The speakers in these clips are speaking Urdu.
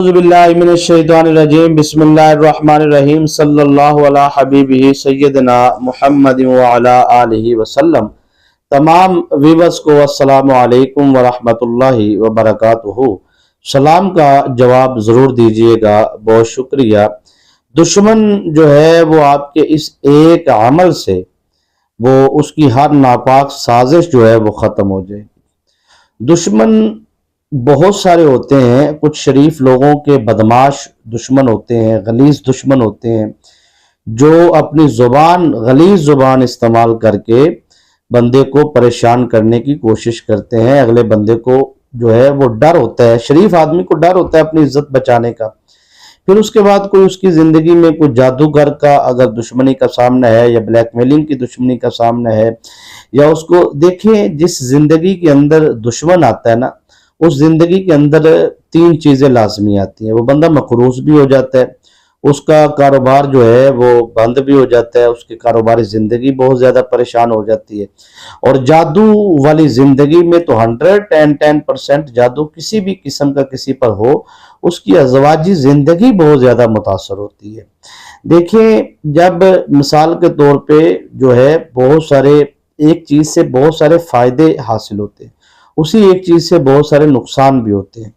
اعوذ باللہ من الشیطان الرجیم بسم اللہ الرحمن الرحیم صلی اللہ علی حبیبہ سیدنا محمد وعلی آلہ وسلم۔ تمام ویورز کو السلام علیکم ورحمۃ اللہ وبرکاتہ۔ سلام کا جواب ضرور دیجئے گا، بہت شکریہ۔ دشمن جو ہے وہ آپ کے اس ایک عمل سے وہ اس کی ہر ناپاک سازش جو ہے وہ ختم ہو جائے گی۔ دشمن بہت سارے ہوتے ہیں، کچھ شریف لوگوں کے بدمعاش دشمن ہوتے ہیں، غلیظ دشمن ہوتے ہیں، جو اپنی غلیظ زبان استعمال کر کے بندے کو پریشان کرنے کی کوشش کرتے ہیں۔ اگلے بندے کو جو ہے وہ ڈر ہوتا ہے، شریف آدمی کو ڈر ہوتا ہے اپنی عزت بچانے کا۔ پھر اس کے بعد کوئی اس کی زندگی میں کوئی جادوگر کا اگر دشمنی کا سامنا ہے یا بلیک میلنگ کی دشمنی کا سامنا ہے، یا اس کو دیکھیں جس زندگی کے اندر دشمن آتا ہے نا، اس زندگی کے اندر تین چیزیں لازمی آتی ہیں۔ وہ بندہ مقروض بھی ہو جاتا ہے، اس کا کاروبار جو ہے وہ بند بھی ہو جاتا ہے، اس کی کاروباری زندگی بہت زیادہ پریشان ہو جاتی ہے۔ اور جادو والی زندگی میں تو 110% جادو کسی بھی قسم کا کسی پر ہو، اس کی ازواجی زندگی بہت زیادہ متاثر ہوتی ہے۔ دیکھیں، جب مثال کے طور پہ جو ہے بہت سارے ایک چیز سے بہت سارے فائدے حاصل ہوتے ہیں، اسی ایک چیز سے بہت سارے نقصان بھی ہوتے ہیں۔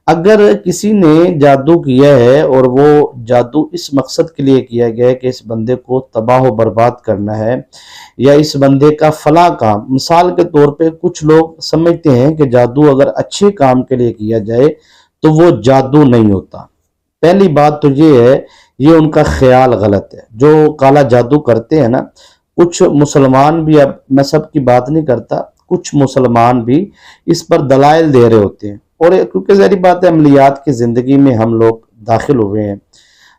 اگر کسی نے جادو کیا ہے اور وہ جادو اس مقصد کے لیے کیا گیا ہے کہ اس بندے کو تباہ و برباد کرنا ہے، یا اس بندے کا فلاں کام، مثال کے طور پہ کچھ لوگ سمجھتے ہیں کہ جادو اگر اچھے کام کے لیے کیا جائے تو وہ جادو نہیں ہوتا۔ پہلی بات تو یہ ہے، یہ ان کا خیال غلط ہے۔ جو کالا جادو کرتے ہیں نا، کچھ مسلمان بھی، اب میں سب کی بات نہیں کرتا، کچھ مسلمان بھی اس پر دلائل دے رہے ہوتے ہیں، اور کیونکہ ظاہری بات ہے عملیات کی زندگی میں ہم لوگ داخل ہوئے ہیں۔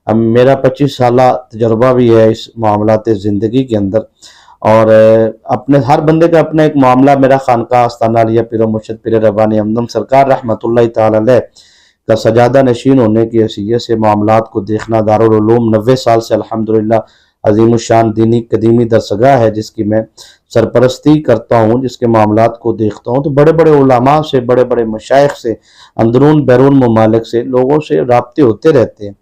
اب میرا 25 سالہ تجربہ بھی ہے اس معاملات زندگی کے اندر، اور اپنے ہر بندے کا اپنا ایک معاملہ۔ میرا خانقاہ آستانہ علیہ پیر و مرشد پیر ربانی ہمدم سرکار رحمۃ اللہ تعالی علیہ کا سجادہ نشین ہونے کی حیثیت سے معاملات کو دیکھنا، دارالعلوم 90 سال سے الحمدللہ عظیم الشان دینی قدیمی درسگاہ ہے جس کی میں سرپرستی کرتا ہوں، جس کے معاملات کو دیکھتا ہوں، تو بڑے بڑے علماء سے، بڑے بڑے مشائخ سے، اندرون بیرون ممالک سے لوگوں سے رابطے ہوتے رہتے ہیں۔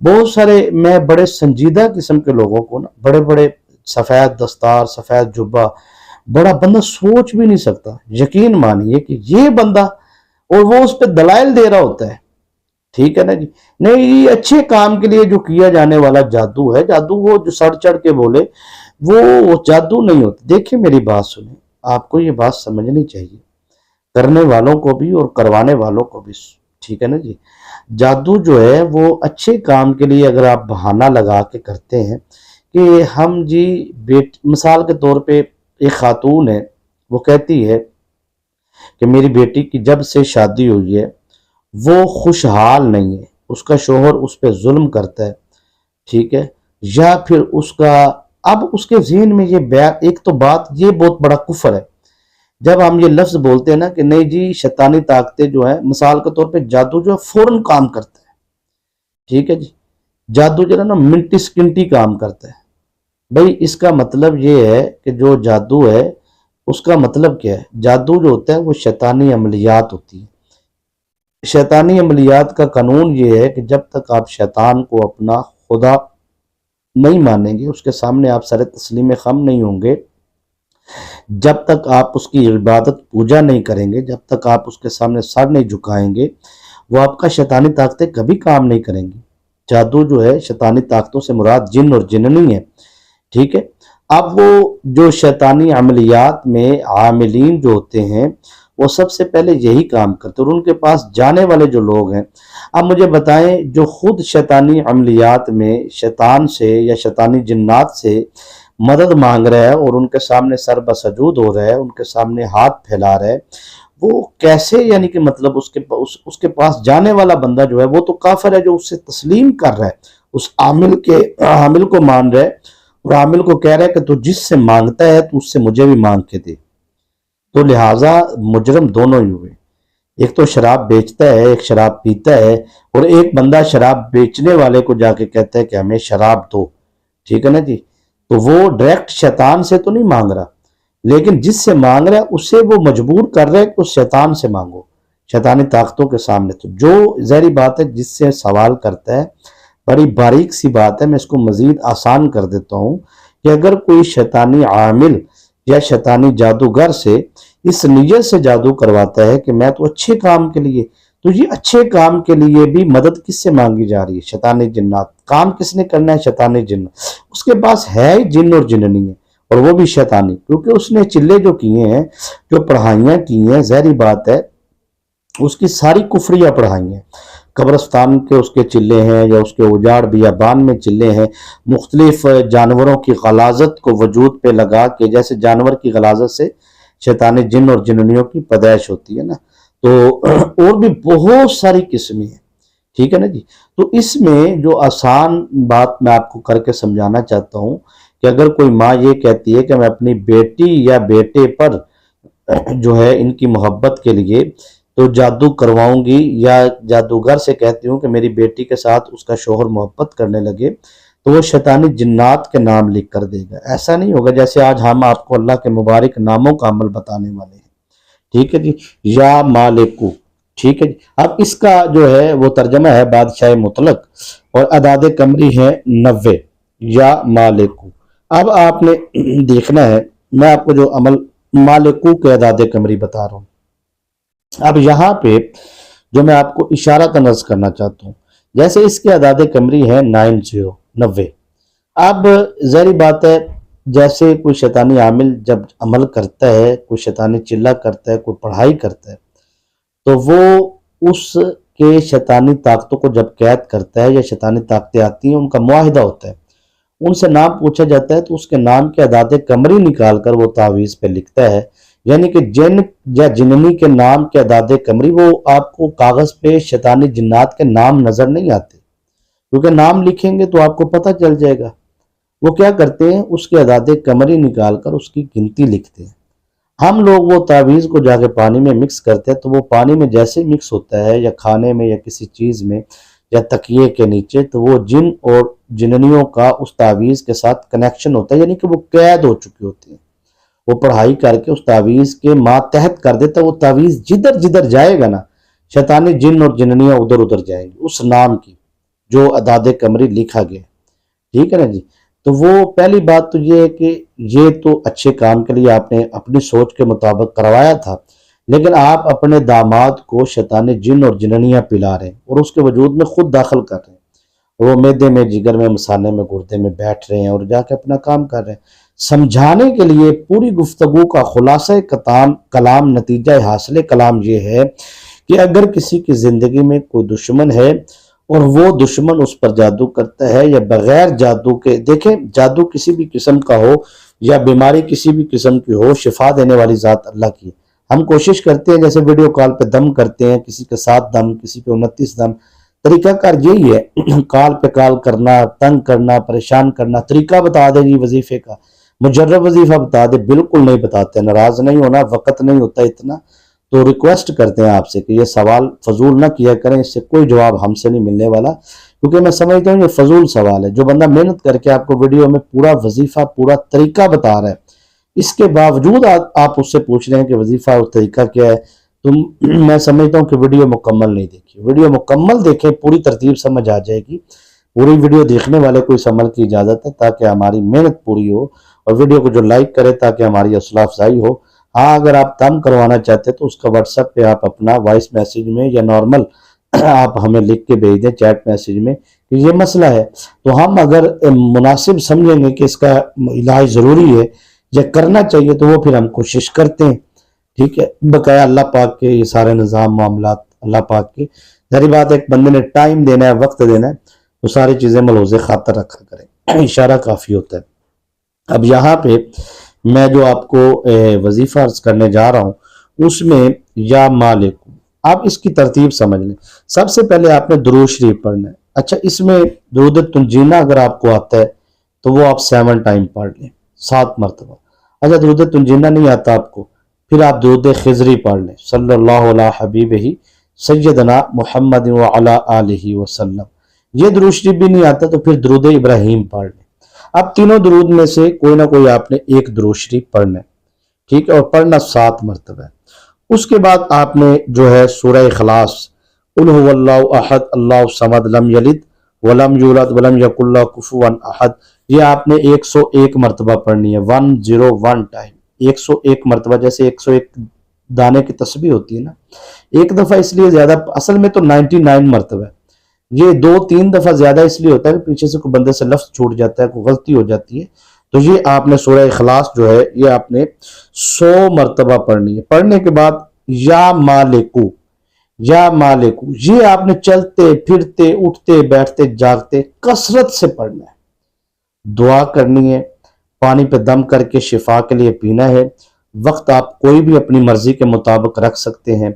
بہت سارے میں بڑے سنجیدہ قسم کے لوگوں کو نا، بڑے بڑے سفید دستار، سفید جبہ، بڑا بندہ سوچ بھی نہیں سکتا، یقین مانیے کہ یہ بندہ، اور وہ اس پہ دلائل دے رہا ہوتا ہے۔ ٹھیک ہے نا جی؟ نہیں، یہ اچھے کام کے لیے جو کیا جانے والا جادو ہے، جادو وہ جو سڑ چڑھ کے بولے وہ جادو نہیں ہوتا۔ دیکھیں میری بات سنیں، آپ کو یہ بات سمجھنی چاہیے، کرنے والوں کو بھی اور کروانے والوں کو بھی۔ ٹھیک ہے نا جی؟ جادو جو ہے وہ اچھے کام کے لیے اگر آپ بہانہ لگا کے کرتے ہیں کہ ہم جی مثال کے طور پہ ایک خاتون ہے، وہ کہتی ہے کہ میری بیٹی کی جب سے شادی ہوئی ہے وہ خوشحال نہیں ہے، اس کا شوہر اس پہ ظلم کرتا ہے، ٹھیک ہے، یا پھر اس کا، اب اس کے ذہن میں یہ ایک تو بات یہ بہت بڑا کفر ہے جب ہم یہ لفظ بولتے ہیں نا کہ نہیں جی شیطانی طاقتیں جو ہیں، مثال کے طور پہ جادو جو ہے فوراً کام کرتا ہے، ٹھیک ہے جی، جادو جو ہے نا منٹی سکنٹی کام کرتا ہے۔ بھئی اس کا مطلب یہ ہے کہ جو جادو ہے اس کا مطلب کیا ہے؟ جادو جو ہوتا ہے وہ شیطانی عملیات ہوتی ہے۔ شیطانی عملیات کا قانون یہ ہے کہ جب تک آپ شیطان کو اپنا خدا نہیں مانیں گے، اس کے سامنے آپ سر تسلیم خم نہیں ہوں گے، جب تک آپ اس کی عبادت پوجا نہیں کریں گے، جب تک آپ اس کے سامنے سر نہیں جھکائیں گے، وہ آپ کا شیطانی طاقتیں کبھی کام نہیں کریں گی۔ جادو جو ہے شیطانی طاقتوں سے مراد جن اور جننی ہے، ٹھیک ہے۔ اب وہ جو شیطانی عملیات میں عاملین جو ہوتے ہیں وہ سب سے پہلے یہی کام کرتے ہیں، اور ان کے پاس جانے والے جو لوگ ہیں، اب مجھے بتائیں جو خود شیطانی عملیات میں شیطان سے یا شیطانی جنات سے مدد مانگ رہا ہے اور ان کے سامنے سر بسجود ہو رہا ہے، ان کے سامنے ہاتھ پھیلا رہا ہے، وہ کیسے، یعنی کہ مطلب اس کے پاس جانے والا بندہ جو ہے وہ تو کافر ہے جو اس سے تسلیم کر رہا ہے، اس عامل کو مان رہا ہے، اور عامل کو کہہ رہا ہے کہ تو جس سے مانگتا ہے تو اس سے مجھے بھی مانگ کے دے۔ تو لہٰذا مجرم دونوں ہی ہوئے، ایک تو شراب بیچتا ہے، ایک شراب پیتا ہے، اور ایک بندہ شراب بیچنے والے کو جا کے کہتا ہے کہ ہمیں شراب دو، ٹھیک ہے نا جی؟ تو وہ ڈائریکٹ شیطان سے تو نہیں مانگ رہا، لیکن جس سے مانگ رہا ہے اسے وہ مجبور کر رہا ہے کہ اس شیطان سے مانگو، شیطانی طاقتوں کے سامنے. تو جو ظاہری بات ہے جس سے سوال کرتا ہے، بڑی باریک سی بات ہے، میں اس کو مزید آسان کر دیتا ہوں کہ اگر کوئی شیطانی عامل یا شیطانی جادوگر سے اس نیت سے جادو کرواتا ہے کہ میں تو اچھے کام کے لیے، تو یہ اچھے کام کے لیے بھی مدد کس سے مانگی جا رہی ہے؟ شیطانی جنات. کام کس نے کرنا ہے؟ شیطانی جن. اس کے پاس ہے ہی جن اور جننی ہے، اور وہ بھی شیطانی، کیونکہ اس نے چلے جو کیے ہیں، جو پڑھائیاں کی ہیں، ظاہری بات ہے اس کی ساری کفریہ پڑھائی ہیں. قبرستان کے اس کے چلے ہیں، یا اس کے اجاڑ بیابان میں چلے ہیں، مختلف جانوروں کی غلاظت کو وجود پہ لگا کے، جیسے جانور کی غلاظت سے شیطانی جن اور جننیوں کی پیدائش ہوتی ہے نا، تو اور بھی بہت ساری قسمیں ہیں. ٹھیک ہے نا جی. تو اس میں جو آسان بات میں آپ کو کر کے سمجھانا چاہتا ہوں کہ اگر کوئی ماں یہ کہتی ہے کہ میں اپنی بیٹی یا بیٹے پر جو ہے ان کی محبت کے لیے تو جادو کرواؤں گی، یا جادوگر سے کہتی ہوں کہ میری بیٹی کے ساتھ اس کا شوہر محبت کرنے لگے، تو وہ شیطانی جنات کے نام لکھ کر دے گا. ایسا نہیں ہوگا جیسے آج ہم آپ کو اللہ کے مبارک ناموں کا عمل بتانے والے ہیں. ٹھیک ہے جی. یا مالکو. ٹھیک ہے جی. اب اس کا جو ہے وہ ترجمہ ہے بادشاہ مطلق، اور اعداد قمری ہے 90. یا مالکو. اب آپ نے دیکھنا ہے، میں آپ کو جو عمل مالکو کے اعداد قمری بتا رہا ہوں. اب یہاں پہ جو میں آپ کو اشارہ کا نظر کرنا چاہتا ہوں، جیسے اس کے اعداد قمری ہے 90. اب ظاہری بات ہے جیسے کوئی شیطانی عامل جب عمل کرتا ہے، کوئی شیطانی چلہ کرتا ہے، کوئی پڑھائی کرتا ہے، تو وہ اس کے شیطانی طاقتوں کو جب قید کرتا ہے، یا شیطانی طاقتیں آتی ہیں ان کا معاہدہ ہوتا ہے، ان سے نام پوچھا جاتا ہے، تو اس کے نام کے اعداد قمری نکال کر وہ تعویذ پہ لکھتا ہے. یعنی کہ جن یا جننی کے نام کے اعداد قمری، وہ آپ کو کاغذ پہ شیطانی جنات کے نام نظر نہیں آتے، کیونکہ نام لکھیں گے تو آپ کو پتہ چل جائے گا. وہ کیا کرتے ہیں؟ اس کے اعداد قمری نکال کر اس کی گنتی لکھتے ہیں. ہم لوگ وہ تعویذ کو جا کے پانی میں مکس کرتے ہیں، تو وہ پانی میں جیسے مکس ہوتا ہے، یا کھانے میں یا کسی چیز میں یا تکیے کے نیچے، تو وہ جن اور جننیوں کا اس تعویذ کے ساتھ کنیکشن ہوتا ہے، یعنی کہ وہ قید ہو چکی ہوتی ہیں. وہ پڑھائی کر کے اس تعویذ کے ماتحت کر دیتا ہے. وہ تعویذ جدھر جدھر جائے گا نا، شیطانی جن اور جننیاں ادھر ادھر جائیں گی اس نام کی جو اعداد قمری لکھا گیا. ٹھیک ہے نا جی. تو وہ پہلی بات تو یہ ہے کہ یہ تو اچھے کام کے لیے آپ نے اپنی سوچ کے مطابق کروایا تھا، لیکن آپ اپنے داماد کو شیطانی جن اور جننیاں پلا رہے ہیں، اور اس کے وجود میں خود داخل کر رہے ہیں. وہ معدے میں، جگر میں، مثانے میں، گردے میں بیٹھ رہے ہیں اور جا کے اپنا کام کر رہے ہیں. سمجھانے کے لیے پوری گفتگو کا خلاصہ کلام، نتیجہ حاصل کلام یہ ہے کہ اگر کسی کی زندگی میں کوئی دشمن ہے اور وہ دشمن اس پر جادو کرتا ہے، یا بغیر جادو کے، دیکھیں جادو کسی بھی قسم کا ہو یا بیماری کسی بھی قسم کی ہو، شفا دینے والی ذات اللہ کی. ہم کوشش کرتے ہیں جیسے ویڈیو کال پہ دم کرتے ہیں، کسی کے 7 دم، کسی کے 29 دم. طریقہ کار یہی ہے، کال پہ کال کرنا، تنگ کرنا، پریشان کرنا. طریقہ بتا دے جی وظیفے کا، مجرب وظیفہ بتا دے، بالکل نہیں بتاتے. ناراض نہیں ہونا، وقت نہیں ہوتا اتنا، تو ریکویسٹ کرتے ہیں آپ سے کہ یہ سوال فضول نہ کیا کریں، اس سے کوئی جواب ہم سے نہیں ملنے والا، کیونکہ میں سمجھتا ہوں یہ فضول سوال ہے. جو بندہ محنت کر کے آپ کو ویڈیو میں پورا وظیفہ، پورا طریقہ بتا رہا ہے، اس کے باوجود آپ اس سے پوچھ رہے ہیں کہ وظیفہ اور طریقہ کیا ہے، تو میں سمجھتا ہوں کہ ویڈیو مکمل نہیں دیکھی. ویڈیو مکمل دیکھیں، پوری ترتیب سمجھ آ جائے گی. پوری ویڈیو دیکھنے والے کو اس عمل کی اجازت ہے، تاکہ ہماری محنت پوری ہو، اور ویڈیو کو جو لائک کرے تاکہ ہماری حوصلہ افزائی ہو. ہاں اگر آپ دم کروانا چاہتے ہیں تو اس کا واٹس ایپ پہ آپ اپنا وائس میسیج میں یا نارمل آپ ہمیں لکھ کے بھیج دیں چیٹ میسیج میں کہ یہ مسئلہ ہے، تو ہم اگر مناسب سمجھیں گے کہ اس کا علاج ضروری ہے یا کرنا چاہیے، تو وہ پھر ہم کوشش کرتے ہیں. ٹھیک ہے. بقایا اللہ پاک کے یہ سارے نظام معاملات اللہ پاک کے، ظاہری بات ہے ایک بندے نے ٹائم دینا ہے، وقت دینا ہے، تو ساری چیزیں ملحوظ خاطر رکھا کریں. اشارہ کافی ہوتا ہے. اب یہاں پہ میں جو آپ کو وظیفہ عرض کرنے جا رہا ہوں، اس میں یا مالک، آپ اس کی ترتیب سمجھ لیں. سب سے پہلے آپ نے درود شریف پڑھنا ہے. اچھا، اس میں درود تنجینہ اگر آپ کو آتا ہے تو وہ آپ 7 ٹائم پڑھ لیں، 7 مرتبہ. اچھا درود تنجینہ نہیں آتا آپ کو، پھر آپ درود خضری پڑھ لیں، صلی اللہ علیہ حبیبہ سیدنا محمد وعلی آلہ وسلم. یہ درود شریف بھی نہیں آتا تو پھر درود ابراہیم پڑھ لیں. اب تینوں درود میں سے کوئی نہ کوئی آپ نے ایک درود شریف پڑھنا ہے. ٹھیک ہے. اور پڑھنا 7 مرتبہ ہے. اس کے بعد آپ نے جو ہے سورہ اخلاص قل هو اللہ احد اللہ الصمد لم یلد ولم یولد ولم یکن لہ کفوا احد، یہ آپ نے 101 مرتبہ پڑھنی ہے، 101 ٹائم، 101 مرتبہ، جیسے 101 دانے کی تسبیح ہوتی ہے نا، ایک دفعہ اس لیے زیادہ، اصل میں تو 99 مرتبہ ہے، یہ 2-3 دفعہ زیادہ اس لیے ہوتا ہے کہ پیچھے سے کوئی بندے سے لفظ چھوٹ جاتا ہے، کوئی غلطی ہو جاتی ہے، تو یہ آپ نے سورہ اخلاص جو ہے یہ آپ نے 100 مرتبہ پڑھنی ہے۔ پڑھنے کے بعد یا مالکو، یا مالکو، یہ آپ نے چلتے پھرتے اٹھتے بیٹھتے جاگتے کثرت سے پڑھنا ہے، دعا کرنی ہے، پانی پہ دم کر کے شفا کے لیے پینا ہے، وقت آپ کوئی بھی اپنی مرضی کے مطابق رکھ سکتے ہیں،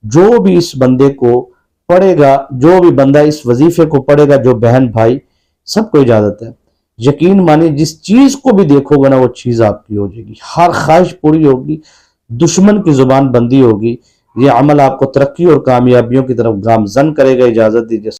جو بھی اس بندے کو پڑھے گا، جو بھی بندہ اس وظیفے کو پڑھے گا، جو بہن بھائی، سب کو اجازت ہے، یقین مانی جس چیز کو بھی دیکھو گا نا وہ چیز آپ کی ہو جائے گی، ہر خواہش پوری ہوگی، دشمن کی زبان بندی ہوگی، یہ عمل آپ کو ترقی اور کامیابیوں کی طرف گامزن کرے گا۔ اجازت دیجیے۔